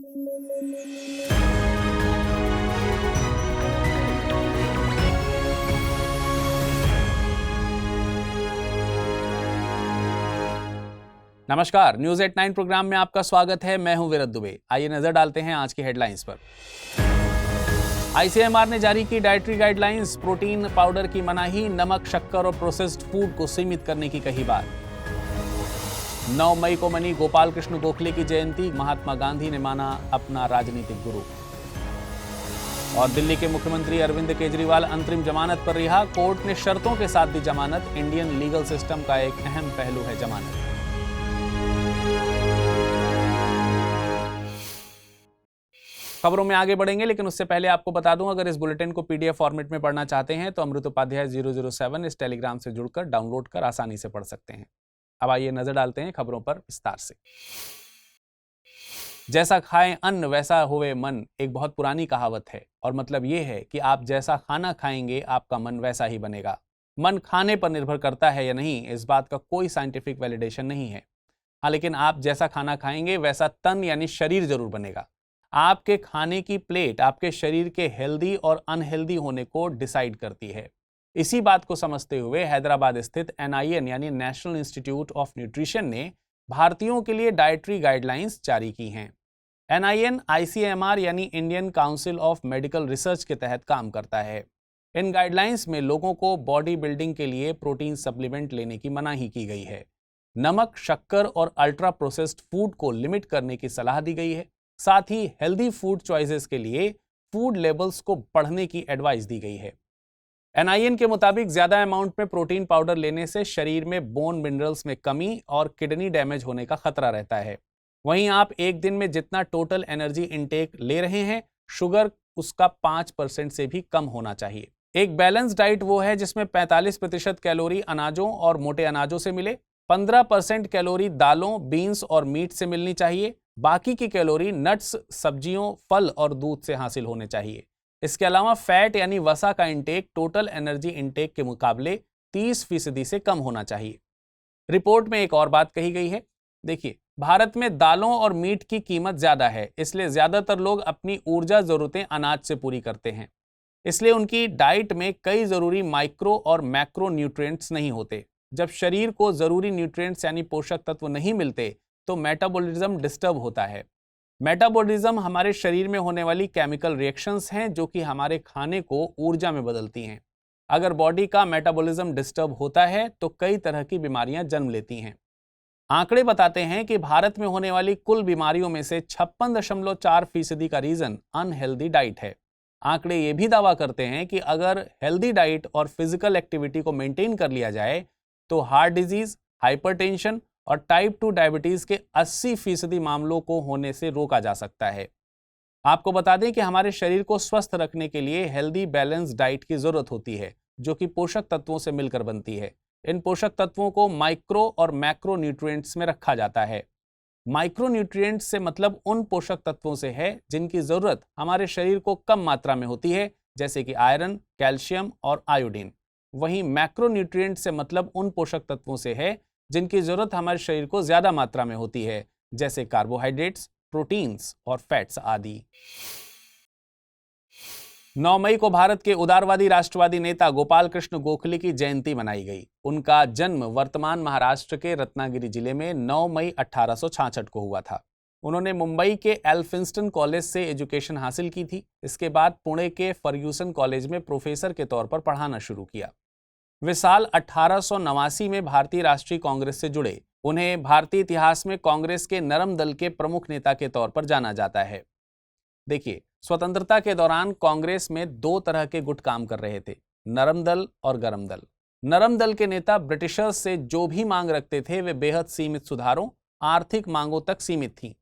नमस्कार, news at 9 programme में आपका स्वागत है। मैं हूं विरत दुबे। आइए नजर डालते हैं आज की हेडलाइंस पर। आईसीएमआर ने जारी की डाइटरी गाइडलाइंस, प्रोटीन पाउडर की मनाही, नमक, शक्कर और प्रोसेस्ड फूड को सीमित करने की कही बात। 9 मई को मनी गोपाल कृष्ण गोखले की जयंती, महात्मा गांधी ने माना अपना राजनीतिक गुरु। और दिल्ली के मुख्यमंत्री अरविंद केजरीवाल अंतरिम जमानत पर रिहा, कोर्ट ने शर्तों के साथ दी जमानत। इंडियन लीगल सिस्टम का एक अहम पहलू है जमानत। खबरों में आगे बढ़ेंगे, लेकिन उससे पहले आपको बता दूं, अगर इस बुलेटिन को पीडीएफ फॉर्मेट में पढ़ना चाहते हैं तो अमृत उपाध्याय 007 इस टेलीग्राम से जुड़कर डाउनलोड कर आसानी से पढ़ सकते हैं। अब आइए नजर डालते हैं खबरों पर विस्तार से। जैसा खाएं अन्न वैसा होवे मन, एक बहुत पुरानी कहावत है और मतलब ये है कि आप जैसा खाना खाएंगे आपका मन वैसा ही बनेगा। मन खाने पर निर्भर करता है या नहीं, इस बात का कोई साइंटिफिक वैलिडेशन नहीं है। हाँ, लेकिन आप जैसा खाना खाएंगे वैसा तन यानी शरीर जरूर बनेगा। आपके खाने की प्लेट आपके शरीर के हेल्दी और अनहेल्दी होने को डिसाइड करती है। इसी बात को समझते हुए हैदराबाद स्थित NIN यानी नेशनल इंस्टीट्यूट ऑफ न्यूट्रिशन ने भारतीयों के लिए डाइटरी गाइडलाइंस जारी की हैं। NIN ICMR यानी Indian council of medical research के तहत काम करता है। इन गाइडलाइंस में लोगों को बॉडी बिल्डिंग के लिए प्रोटीन सप्लीमेंट लेने की मनाही की गई है। नमक, शक्कर और अल्ट्रा प्रोसेस्ड फूड को लिमिट करने की सलाह दी गई है। साथ ही हेल्दी फूड चॉइसेस के लिए फूड लेबल्स को पढ़ने की एडवाइस दी गई है। NIN के मुताबिक ज्यादा अमाउंट में प्रोटीन पाउडर लेने से शरीर में बोन मिनरल्स में कमी और किडनी डैमेज होने का खतरा रहता है। वहीं आप एक दिन में जितना टोटल एनर्जी इंटेक ले रहे हैं, शुगर उसका 5% से भी कम होना चाहिए। एक बैलेंस डाइट वो है जिसमें 45% कैलोरी अनाजों और मोटे अनाजों से मिले, 15% कैलोरी दालों, बीन्स और मीट से मिलनी चाहिए। बाकी की कैलोरी नट्स, सब्जियों, फल और दूध से हासिल होने चाहिए। इसके अलावा फैट यानी वसा का इंटेक टोटल एनर्जी इंटेक के मुकाबले 30% से कम होना चाहिए। रिपोर्ट में एक और बात कही गई है। देखिए, भारत में दालों और मीट की कीमत ज्यादा है, इसलिए ज्यादातर लोग अपनी ऊर्जा जरूरतें अनाज से पूरी करते हैं। इसलिए उनकी डाइट में कई जरूरी माइक्रो और मैक्रो न्यूट्रिएंट्स नहीं होते। जब शरीर को जरूरी न्यूट्रिएंट्स यानी पोषक तत्व नहीं मिलते तो मेटाबॉलिज्म डिस्टर्ब होता है। मेटाबॉलिज्म हमारे शरीर में होने वाली केमिकल रिएक्शंस हैं जो कि हमारे खाने को ऊर्जा में बदलती हैं। अगर बॉडी का मेटाबॉलिज्म डिस्टर्ब होता है तो कई तरह की बीमारियां जन्म लेती हैं। आंकड़े बताते हैं कि भारत में होने वाली कुल बीमारियों में से 56.4% का रीजन अनहेल्दी डाइट है। आंकड़े ये भी दावा करते हैं कि अगर हेल्दी डाइट और फिजिकल एक्टिविटी को मेंटेन कर लिया जाए तो हार्ट डिजीज, हाइपरटेंशन और टाइप 2 डायबिटीज के 80% मामलों को होने से रोका जा सकता है। आपको बता दें कि हमारे शरीर को स्वस्थ रखने के लिए हेल्दी बैलेंस डाइट की जरूरत होती है, जो कि पोषक तत्वों से मिलकर बनती है। इन पोषक तत्वों को माइक्रो और मैक्रो न्यूट्रिएंट्स में रखा जाता है। माइक्रो न्यूट्रिएंट्स से मतलब उन पोषक तत्वों से है जिनकी जरूरत हमारे शरीर को कम मात्रा में होती है, जैसे कि आयरन, कैल्शियम और आयोडीन। वहीं मैक्रो न्यूट्रिएंट्स से मतलब उन पोषक तत्वों से है जिनकी जरूरत हमारे शरीर को ज्यादा मात्रा में होती है, जैसे कार्बोहाइड्रेट्स, प्रोटीन्स और फैट्स आदि। 9 मई को भारत के उदारवादी राष्ट्रवादी नेता गोपाल कृष्ण गोखले की जयंती मनाई गई। उनका जन्म वर्तमान महाराष्ट्र के रत्नागिरी जिले में 9 मई 1866 को हुआ था। उन्होंने मुंबई के एल्फिंस्टन कॉलेज से एजुकेशन हासिल की थी। इसके बाद पुणे के फर्ग्यूसन कॉलेज में प्रोफेसर के तौर पर पढ़ाना शुरू किया। वे साल 1889 में भारतीय राष्ट्रीय कांग्रेस से जुड़े। उन्हें भारतीय इतिहास में कांग्रेस के नरम दल के प्रमुख नेता के तौर पर जाना जाता है। देखिए, स्वतंत्रता के दौरान कांग्रेस में 2 तरह के गुट काम कर रहे थे, नरम दल और गरम दल। नरम दल के नेता ब्रिटिशर्स से जो भी मांग रखते थे वे बेहद सीमित सुधारों, आर्थिक मांगों तक सीमित थी।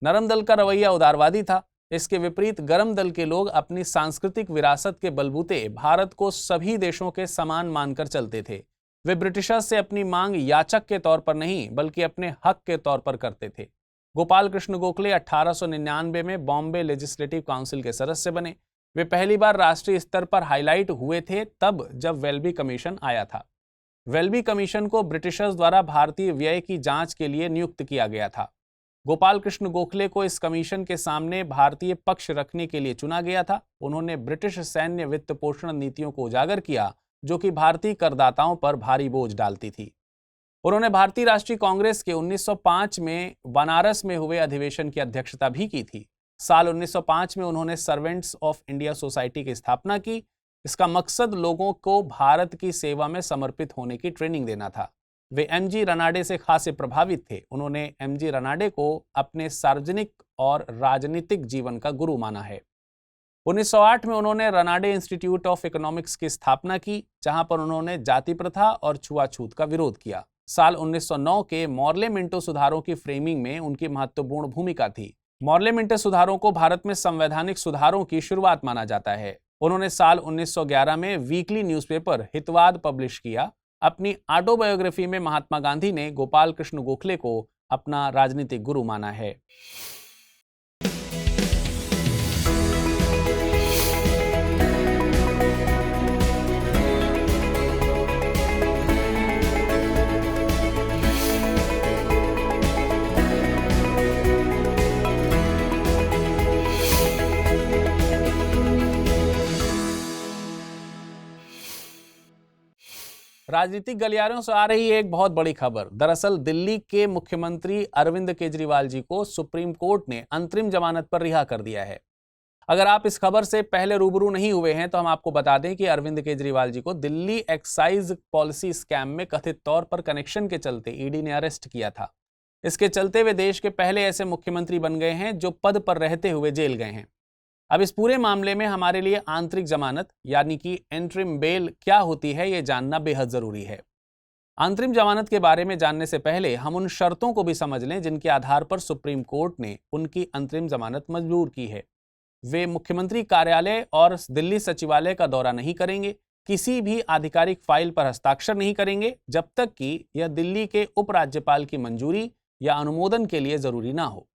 नरम दल का रवैया उदारवादी था। इसके विपरीत गरम दल के लोग अपनी सांस्कृतिक विरासत के बलबूते भारत को सभी देशों के समान मानकर चलते थे। वे ब्रिटिशर्स से अपनी मांग याचक के तौर पर नहीं बल्कि अपने हक के तौर पर करते थे। गोपाल कृष्ण गोखले 1899 में बॉम्बे लेजिस्लेटिव काउंसिल के सदस्य बने। वे पहली बार राष्ट्रीय स्तर पर हाईलाइट हुए थे तब जब वेल्बी कमीशन आया था। वेल्बी कमीशन को ब्रिटिशर्स द्वारा भारतीय व्यय की जांच के लिए नियुक्त किया गया था। गोपाल कृष्ण गोखले को इस कमीशन के सामने भारतीय पक्ष रखने के लिए चुना गया था। उन्होंने ब्रिटिश सैन्य वित्त पोषण नीतियों को उजागर किया जो कि भारतीय करदाताओं पर भारी बोझ डालती थी। उन्होंने भारतीय राष्ट्रीय कांग्रेस के 1905 में बनारस में हुए अधिवेशन की अध्यक्षता भी की थी। साल 1905 में उन्होंने सर्वेंट्स ऑफ इंडिया सोसाइटी की स्थापना की। इसका मकसद लोगों को भारत की सेवा में समर्पित होने की ट्रेनिंग देना था। वे एमजी रनाडे से खासे प्रभावित थे। उन्होंने एमजी रनाडे को अपने सार्वजनिक और राजनीतिक जीवन का गुरु माना है। 1908 में उन्होंने रनाडे इंस्टीट्यूट ऑफ इकोनॉमिक्स की स्थापना की, जहां पर उन्होंने जाति प्रथा और छुआछूत का विरोध किया। साल 1909 के मॉर्ले मिंटो सुधारों की फ्रेमिंग में उनकी महत्वपूर्ण भूमिका थी। मॉर्ले मिंटो सुधारों को भारत में संवैधानिक सुधारों की शुरुआत माना जाता है। उन्होंने साल 1911 में वीकली न्यूज़पेपर हितवाद पब्लिश किया। अपनी ऑटोबायोग्राफी में महात्मा गांधी ने गोपाल कृष्ण गोखले को अपना राजनीतिक गुरु माना है। राजनीतिक गलियारों से आ रही है एक बहुत बड़ी खबर। दरअसल दिल्ली के मुख्यमंत्री अरविंद केजरीवाल जी को सुप्रीम कोर्ट ने अंतरिम जमानत पर रिहा कर दिया है। अगर आप इस खबर से पहले रूबरू नहीं हुए हैं तो हम आपको बता दें कि अरविंद केजरीवाल जी को दिल्ली एक्साइज पॉलिसी स्कैम में कथित तौर पर कनेक्शन के चलते ईडी ने अरेस्ट किया था। इसके चलते वे देश के पहले ऐसे मुख्यमंत्री बन गए हैं जो पद पर रहते हुए जेल गए हैं। अब इस पूरे मामले में हमारे लिए आंतरिक जमानत यानी कि एंटरिम बेल क्या होती है, ये जानना बेहद जरूरी है। आंतरिम जमानत के बारे में जानने से पहले हम उन शर्तों को भी समझ लें जिनके आधार पर सुप्रीम कोर्ट ने उनकी अंतरिम जमानत मंजूर की है। वे मुख्यमंत्री कार्यालय और दिल्ली सचिवालय का दौरा नहीं करेंगे, किसी भी आधिकारिक फाइल पर हस्ताक्षर नहीं करेंगे जब तक कि यह दिल्ली के उपराज्यपाल की मंजूरी या अनुमोदन के लिए जरूरी ना हो।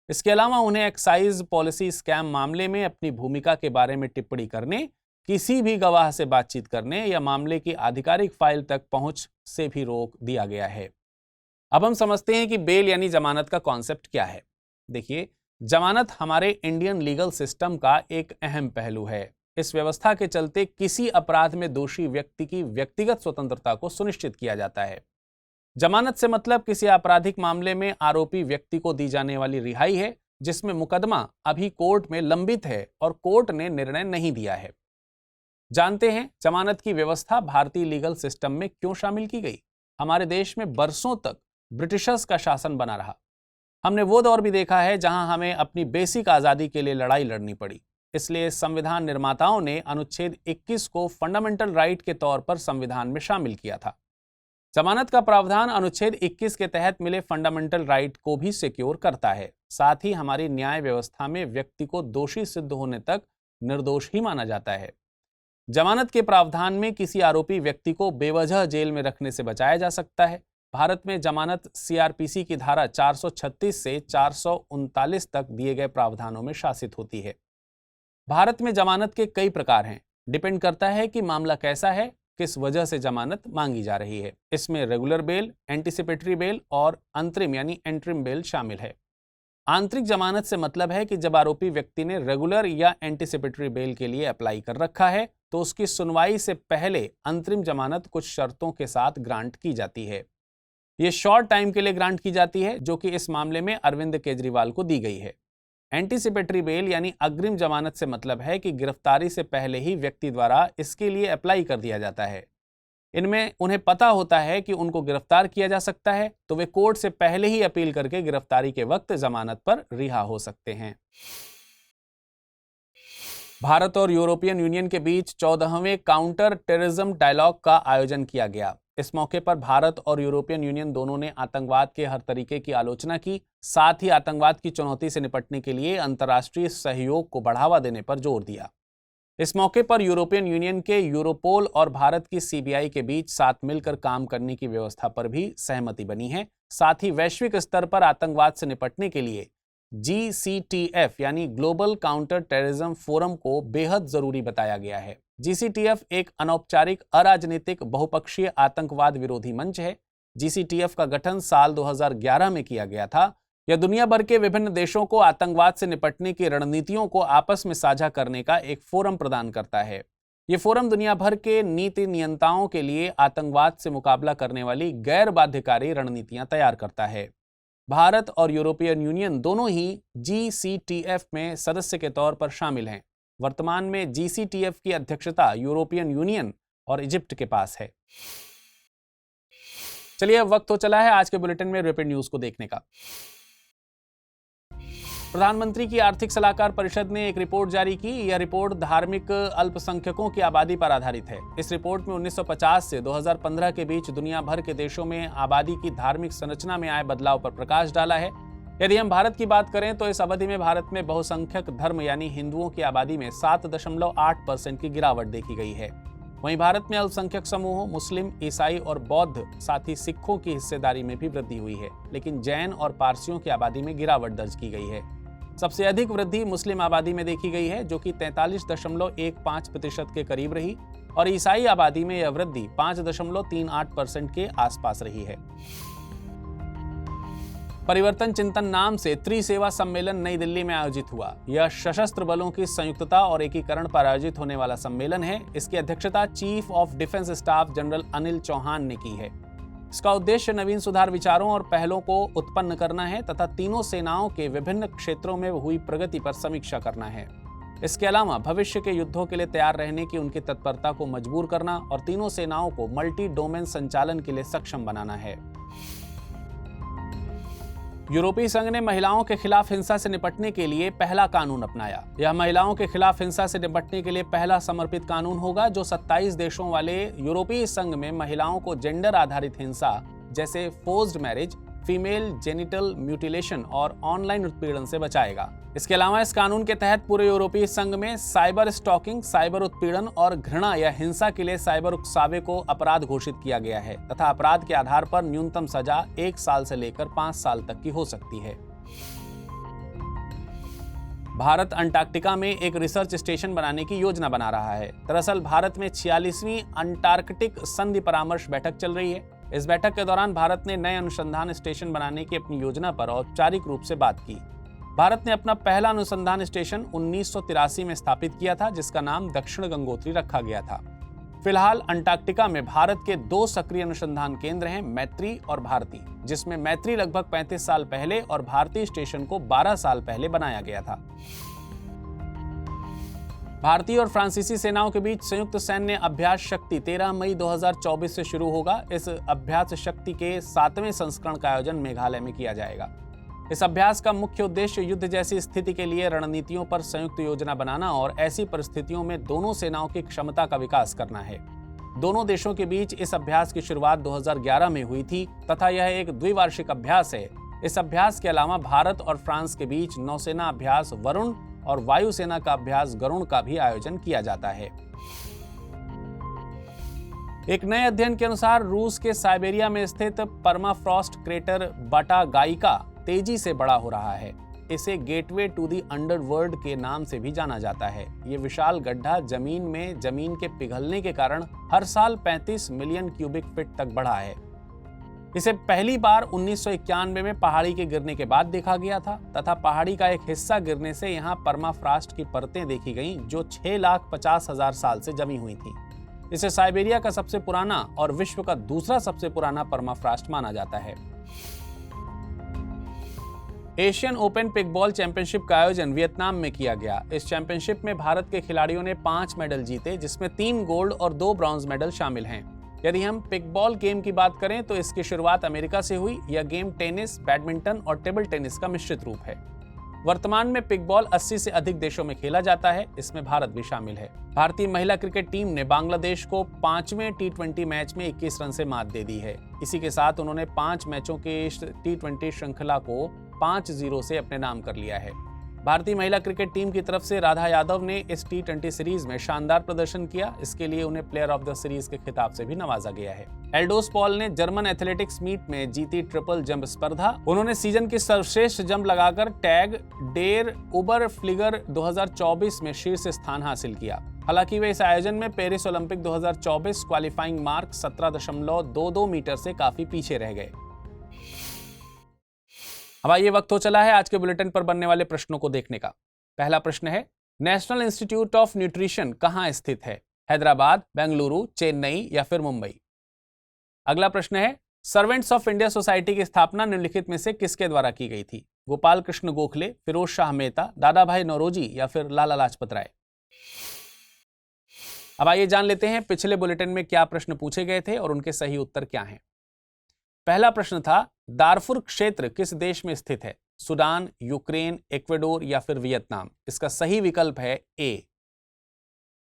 इसके अलावा उन्हें एक्साइज पॉलिसी स्कैम मामले में अपनी भूमिका के बारे में टिप्पणी करने, किसी भी गवाह से बातचीत करने या मामले की आधिकारिक फाइल तक पहुंच से भी रोक दिया गया है। अब हम समझते हैं कि बेल यानी जमानत का कॉन्सेप्ट क्या है। देखिए, जमानत हमारे इंडियन लीगल सिस्टम का एक अहम पहलू है। इस व्यवस्था के चलते किसी अपराध में दोषी व्यक्ति की व्यक्तिगत स्वतंत्रता को सुनिश्चित किया जाता है। जमानत से मतलब किसी आपराधिक मामले में आरोपी व्यक्ति को दी जाने वाली रिहाई है जिसमें मुकदमा अभी कोर्ट में लंबित है और कोर्ट ने निर्णय नहीं दिया है। जानते हैं जमानत की व्यवस्था भारतीय लीगल सिस्टम में क्यों शामिल की गई। हमारे देश में बरसों तक ब्रिटिशर्स का शासन बना रहा। हमने वो दौर भी देखा है जहां हमें अपनी बेसिक आजादी के लिए लड़ाई लड़नी पड़ी। इसलिए संविधान निर्माताओं ने अनुच्छेद 21 को फंडामेंटल राइट के तौर पर संविधान में शामिल किया था। जमानत का प्रावधान अनुच्छेद 21 के तहत मिले फंडामेंटल राइट को भी सिक्योर करता है। साथ ही हमारी न्याय व्यवस्था में व्यक्ति को दोषी सिद्ध होने तक निर्दोष ही माना जाता है। जमानत के प्रावधान में किसी आरोपी व्यक्ति को बेवजह जेल में रखने से बचाया जा सकता है। भारत में जमानत सीआरपीसी की धारा 436 से 439 तक दिए गए प्रावधानों में शासित होती है। भारत में जमानत के कई प्रकार हैं। डिपेंड करता है कि मामला कैसा है, किस वजह से जमानत मांगी जा रही है। इसमें रेगुलर बेल, एंटीसिपेटरी बेल और अंतरिम यानी एंटरिम बेल शामिल है। आंतरिक जमानत से मतलब है कि जब आरोपी व्यक्ति ने रेगुलर या एंटीसिपेटरी बेल के लिए अप्लाई कर रखा है तो उसकी सुनवाई से पहले अंतरिम जमानत कुछ शर्तों के साथ ग्रांट की जाती है। ये शॉर्ट टाइम के लिए ग्रांट की जाती है, जो कि इस मामले में अरविंद केजरीवाल को दी गई है। एंटीसिपेटरी बेल यानी अग्रिम जमानत से मतलब है कि गिरफ्तारी से पहले ही व्यक्ति द्वारा इसके लिए अप्लाई कर दिया जाता है। इनमें उन्हें पता होता है कि उनको गिरफ्तार किया जा सकता है, तो वे कोर्ट से पहले ही अपील करके गिरफ्तारी के वक्त जमानत पर रिहा हो सकते हैं। भारत और यूरोपियन यूनियन के बीच 14वें काउंटर टेररिज्म डायलॉग का आयोजन किया गया। इस मौके पर भारत और यूरोपियन यूनियन दोनों ने आतंकवाद के हर तरीके की आलोचना की। साथ ही आतंकवाद की चुनौती से निपटने के लिए अंतर्राष्ट्रीय सहयोग को बढ़ावा देने पर जोर दिया। इस मौके पर यूरोपियन यूनियन के यूरोपोल और भारत की सीबीआई के बीच साथ मिलकर काम करने की व्यवस्था पर भी सहमति बनी है। साथ ही वैश्विक स्तर पर आतंकवाद से निपटने के लिए GCTF यानी ग्लोबल काउंटर टेररिज्म फोरम को बेहद जरूरी बताया गया है। GCTF एक अनौपचारिक अराजनीतिक बहुपक्षीय आतंकवाद विरोधी मंच है। GCTF का गठन साल 2011 में किया गया था। यह दुनिया भर के विभिन्न देशों को आतंकवाद से निपटने की रणनीतियों को आपस में साझा करने का एक फोरम प्रदान करता है। ये फोरम दुनिया भर के नीति नियंताओं के लिए आतंकवाद से मुकाबला करने वाली गैर बाध्यकारी रणनीतियां तैयार करता है। भारत और यूरोपियन यूनियन दोनों ही GCTF में सदस्य के तौर पर शामिल हैं। वर्तमान में GCTF की अध्यक्षता यूरोपियन यूनियन और इजिप्ट के पास है। चलिए अब वक्त हो चला है आज के बुलेटिन में रैपिड न्यूज को देखने का। प्रधानमंत्री की आर्थिक सलाहकार परिषद ने एक रिपोर्ट जारी की। यह रिपोर्ट धार्मिक अल्पसंख्यकों की आबादी पर आधारित है। इस रिपोर्ट में 1950 से 2015 के बीच दुनिया भर के देशों में आबादी की धार्मिक संरचना में आए बदलाव पर प्रकाश डाला है। यदि हम भारत की बात करें तो इस अवधि में भारत में बहुसंख्यक धर्म यानी हिंदुओं की आबादी में 7.8% की गिरावट देखी गई है। वहीं भारत में अल्पसंख्यक समूहों मुस्लिम, ईसाई और बौद्ध साथ ही सिखों की हिस्सेदारी में भी वृद्धि हुई है, लेकिन जैन और पारसियों की आबादी में गिरावट दर्ज की गई है। सबसे अधिक वृद्धि मुस्लिम आबादी में देखी गई है, जो कि 43.15% के करीब रही, और ईसाई आबादी में यह वृद्धि 5.38% के आसपास रही है। परिवर्तन चिंतन नाम से त्रिसेवा सम्मेलन नई दिल्ली में आयोजित हुआ। यह सशस्त्र बलों की संयुक्तता और एकीकरण पर आयोजित होने वाला सम्मेलन है। इसकी अध्यक्षता chief of defence staff general Anil Chauhan ने की है। इसका उद्देश्य नवीन सुधार विचारों और पहलों को उत्पन्न करना है तथा तीनों सेनाओं के विभिन्न क्षेत्रों में हुई प्रगति पर समीक्षा करना है। इसके अलावा भविष्य के युद्धों के लिए तैयार रहने की उनकी तत्परता को मजबूर करना और तीनों सेनाओं को मल्टी डोमेन संचालन के लिए सक्षम बनाना है। यूरोपीय संघ ने महिलाओं के खिलाफ हिंसा से निपटने के लिए पहला कानून अपनाया। यह महिलाओं के खिलाफ हिंसा से निपटने के लिए पहला समर्पित कानून होगा, जो 27 देशों वाले यूरोपीय संघ में महिलाओं को जेंडर आधारित हिंसा जैसे forced marriage, female genital mutilation और ऑनलाइन उत्पीड़न से बचाएगा। इसके अलावा इस कानून के तहत पूरे यूरोपीय संघ में साइबर स्टॉकिंग, साइबर उत्पीड़न और घृणा या हिंसा के लिए साइबर उकसावे को अपराध घोषित किया गया है तथा अपराध के आधार पर न्यूनतम सजा 1 साल से लेकर 5 साल तक की हो सकती है। भारत अंटार्कटिका में एक रिसर्च स्टेशन बनाने की योजना बना रहा है। दरअसल भारत में 46वीं अंटार्कटिक संधि परामर्श बैठक चल रही है। इस बैठक के दौरान भारत ने नए अनुसंधान स्टेशन बनाने की अपनी योजना पर औपचारिक रूप से बात की। भारत ने अपना पहला अनुसंधान स्टेशन 1983 में स्थापित किया था, जिसका नाम दक्षिण गंगोत्री रखा गया था। फिलहाल अंटार्कटिका में भारत के 2 सक्रिय अनुसंधान केंद्र हैं, मैत्री और भारती, जिसमें मैत्री लगभग 35 साल पहले और भारतीय स्टेशन को 12 साल पहले बनाया गया था। भारतीय और फ्रांसीसी सेनाओं के बीच संयुक्त सैन्य अभ्यास शक्ति 13 मई 2024 से शुरू होगा। इस अभ्यास शक्ति के 7वें संस्करण का आयोजन मेघालय में किया जाएगा। इस अभ्यास का मुख्य उद्देश्य युद्ध जैसी स्थिति के लिए रणनीतियों पर संयुक्त योजना बनाना और ऐसी परिस्थितियों में दोनों सेनाओं की क्षमता का विकास करना है। दोनों देशों के बीच इस अभ्यास की शुरुआत 2011 में हुई थी तथा यह एक द्विवार्षिक अभ्यास है। इस अभ्यास के अलावा भारत और फ्रांस के बीच नौसेना अभ्यास वरुण और वायुसेना का अभ्यास गरुण का भी आयोजन किया जाता है। एक नए अध्ययन के अनुसार रूस के साइबेरिया में स्थित परमाफ्रॉस्ट क्रेटर बटागाइका तेजी से बड़ा हो रहा है। इसे गेटवे टू द अंडरवर्ल्ड के नाम से भी जाना जाता है। ये विशाल गड्ढा जमीन के पिघलने के कारण हर साल 35 मिलियन क्यूबिक फीट तक बढ़ा है। इसे पहली बार 1991 में पहाड़ी के गिरने के बाद देखा गया था तथा पहाड़ी का एक हिस्सा गिरने से यहाँ परमाफ्रॉस्ट की परतें देखी गईं, जो 6,50,000 साल से जमी हुई थी। इसे साइबेरिया का सबसे पुराना और विश्व का दूसरा सबसे पुराना परमाफ्रॉस्ट माना जाता है। एशियन ओपन पिकबॉल चैंपियनशिप का आयोजन वियतनाम में किया गया। इस चैंपियनशिप में भारत के खिलाड़ियों ने 5 मेडल जीते, जिसमें 3 गोल्ड और 2 ब्रॉन्ज मेडल शामिल हैं। यदि हम पिकबॉल गेम की बात करें तो इसकी शुरुआत अमेरिका से हुई। यह गेम टेनिस, बैडमिंटन और टेबल टेनिस का मिश्रित रूप है। वर्तमान में पिकबॉल 80 से अधिक देशों में खेला जाता है, इसमें भारत भी शामिल है। भारतीय महिला क्रिकेट टीम ने बांग्लादेश को 5वें T20 मैच में 21 रन से मात दे दी है। इसी के साथ उन्होंने 5 मैचों के इस T20 श्रृंखला को 5-0 से अपने नाम कर लिया है। भारतीय महिला क्रिकेट टीम की तरफ से राधा यादव ने इस T20 सीरीज में शानदार प्रदर्शन किया। इसके लिए उन्हें प्लेयर ऑफ द सीरीज के खिताब से भी नवाजा गया है। एल्डोस पॉल ने जर्मन एथलेटिक्स मीट में जीती ट्रिपल जंप स्पर्धा। उन्होंने सीजन की सर्वश्रेष्ठ जंप लगाकर टैग डेर उबर फ्लिगर 2024 में शीर्ष स्थान हासिल किया। हालांकि वे इस आयोजन में Paris Olympic 2024 qualifying mark 17.22 metre से काफी पीछे रह गए। अब आइए वक्त हो चला है आज के बुलेटिन पर बनने वाले प्रश्नों को देखने का। पहला प्रश्न है, नेशनल इंस्टीट्यूट ऑफ न्यूट्रिशन कहां स्थित है? हैदराबाद, बेंगलुरु, चेन्नई या फिर मुंबई? अगला प्रश्न है, सर्वेंट्स ऑफ इंडिया सोसाइटी की स्थापना निम्नलिखित में से किसके द्वारा की गई थी? गोपाल कृष्ण गोखले, फिरोज शाह मेहता, दादा भाई नौरोजी या फिर लाला लाजपत राय? अब आइए जान लेते हैं पिछले बुलेटिन में क्या प्रश्न पूछे गए थे और उनके सही उत्तर क्या हैं। पहला प्रश्न था, दारफुर क्षेत्र किस देश में स्थित है? सूडान, यूक्रेन, इक्वेडोर या फिर वियतनाम? इसका सही विकल्प है ए।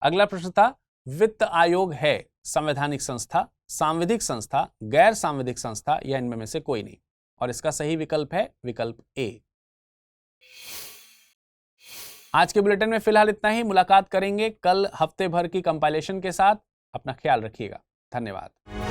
अगला प्रश्न था, वित्त आयोग है संवैधानिक संस्था, सांविधिक संस्था, गैर सांविधिक संस्था या इनमें में से कोई नहीं? और इसका सही विकल्प है विकल्प ए। आज के बुलेटिन में फिलहाल इतना ही। मुलाकात करेंगे कल हफ्ते भर की कंपाइलेशन के साथ। अपना ख्याल रखिएगा। धन्यवाद।